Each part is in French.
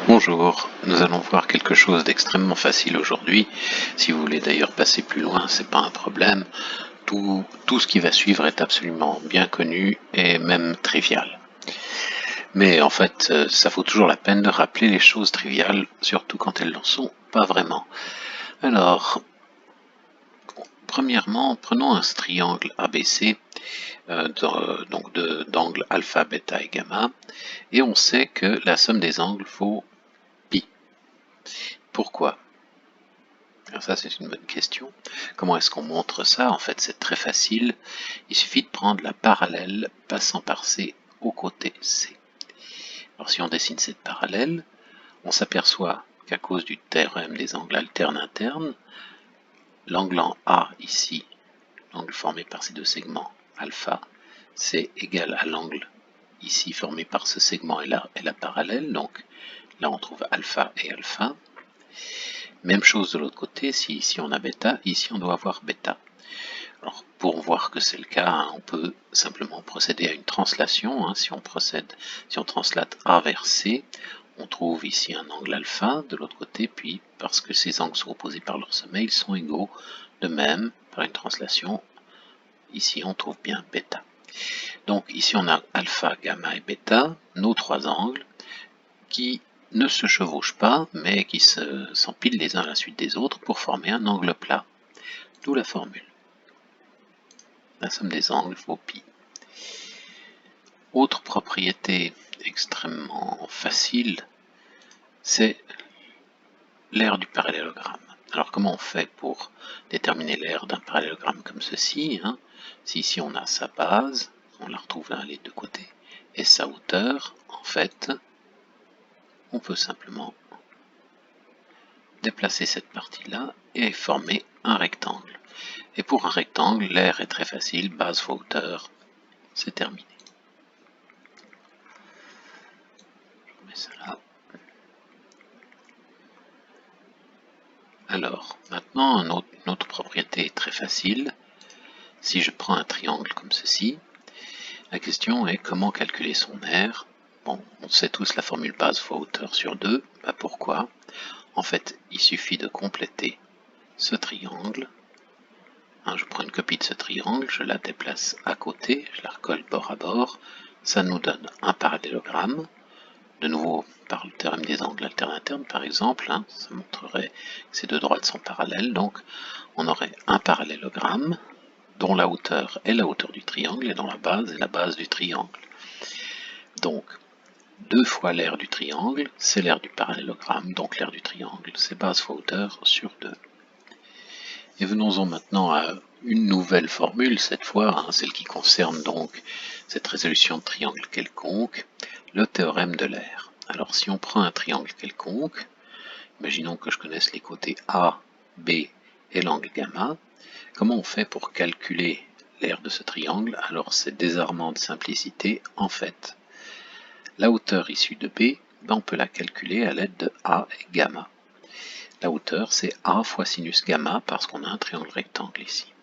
Bonjour, nous allons voir quelque chose d'extrêmement facile aujourd'hui. Si vous voulez d'ailleurs passer plus loin, c'est pas un problème. Tout ce qui va suivre est absolument bien connu et même trivial. Mais en fait, ça vaut toujours la peine de rappeler les choses triviales, surtout quand elles n'en sont pas vraiment. Alors, premièrement, prenons un triangle ABC, d'angles alpha, bêta et gamma, et on sait que la somme des angles vaut pi. Pourquoi? Alors ça, c'est une bonne question. Comment est-ce qu'on montre ça? En fait, c'est très facile. Il suffit de prendre la parallèle passant par C au côté C. Alors si on dessine cette parallèle, on s'aperçoit qu'à cause du théorème des angles alternes internes, l'angle en A ici, l'angle formé par ces deux segments alpha, c'est égal à l'angle ici formé par ce segment et la parallèle. Donc là, on trouve alpha et alpha. Même chose de l'autre côté, si ici on a bêta, ici on doit avoir bêta. Alors, pour voir que c'est le cas, on peut simplement procéder à une translation. Si on translate A vers C, on trouve ici un angle alpha de l'autre côté, puis parce que ces angles sont opposés par leur sommet, ils sont égaux. De même, par une translation, ici on trouve bien bêta. Donc ici on a alpha, gamma et bêta, nos trois angles, qui ne se chevauchent pas, mais qui s'empilent les uns à la suite des autres pour former un angle plat. D'où la formule. La somme des angles vaut pi. Autre propriété extrêmement facile, c'est l'aire du parallélogramme. Alors comment on fait pour déterminer l'aire d'un parallélogramme comme ceci? Si ici on a sa base, on la retrouve là les deux côtés, et sa hauteur, en fait, on peut simplement déplacer cette partie-là et former un rectangle. Et pour un rectangle, l'aire est très facile, base fois hauteur, c'est terminé. Je mets ça là. Alors, maintenant, une autre propriété très facile. Si je prends un triangle comme ceci, la question est comment calculer son aire. Bon, on sait tous la formule base fois hauteur sur 2. Pourquoi? En fait, il suffit de compléter ce triangle. Je prends une copie de ce triangle, je la déplace à côté, je la recolle bord à bord. Ça nous donne un parallélogramme. De nouveau, par le théorème des angles alternes internes, par exemple, ça montrerait que ces deux droites sont parallèles. Donc, on aurait un parallélogramme dont la hauteur est la hauteur du triangle et dont la base est la base du triangle. Donc, 2 fois l'aire du triangle, c'est l'aire du parallélogramme, donc l'aire du triangle, c'est base fois hauteur sur 2. Et venons-en maintenant à une nouvelle formule, cette fois, celle qui concerne donc cette résolution de triangle quelconque, le théorème de l'aire. Alors si on prend un triangle quelconque, imaginons que je connaisse les côtés A, B et l'angle gamma, comment on fait pour calculer l'aire de ce triangle? Alors c'est désarmant de simplicité. En fait, la hauteur issue de B, on peut la calculer à l'aide de A et gamma. La hauteur, c'est A fois sinus gamma, parce qu'on a un triangle rectangle ici.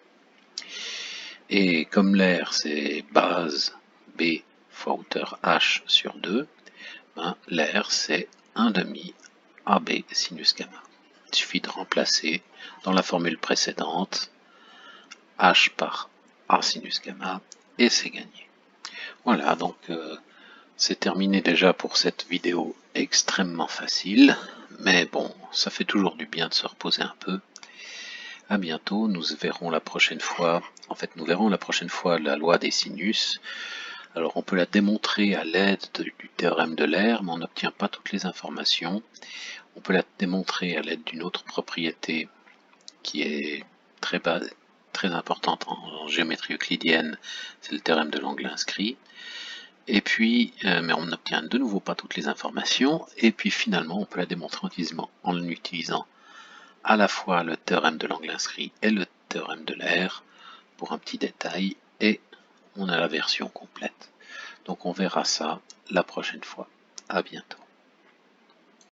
Et comme l'aire, c'est base B fois hauteur H sur 2, l'aire, c'est 1 demi AB sinus gamma. Il suffit de remplacer dans la formule précédente H par A sinus gamma, et c'est gagné. Voilà, donc c'est terminé déjà pour cette vidéo extrêmement facile, mais bon, ça fait toujours du bien de se reposer un peu. À bientôt, nous verrons la prochaine fois, la loi des sinus. Alors on peut la démontrer à l'aide du théorème de l'aire, mais on n'obtient pas toutes les informations. On peut la démontrer à l'aide d'une autre propriété qui est très importante en géométrie euclidienne, c'est le théorème de l'angle inscrit. Et puis, mais on n'obtient de nouveau pas toutes les informations, et puis finalement on peut la démontrer en utilisant à la fois le théorème de l'angle inscrit et le théorème de l'aire pour un petit détail, et on a la version complète. Donc on verra ça la prochaine fois. À bientôt.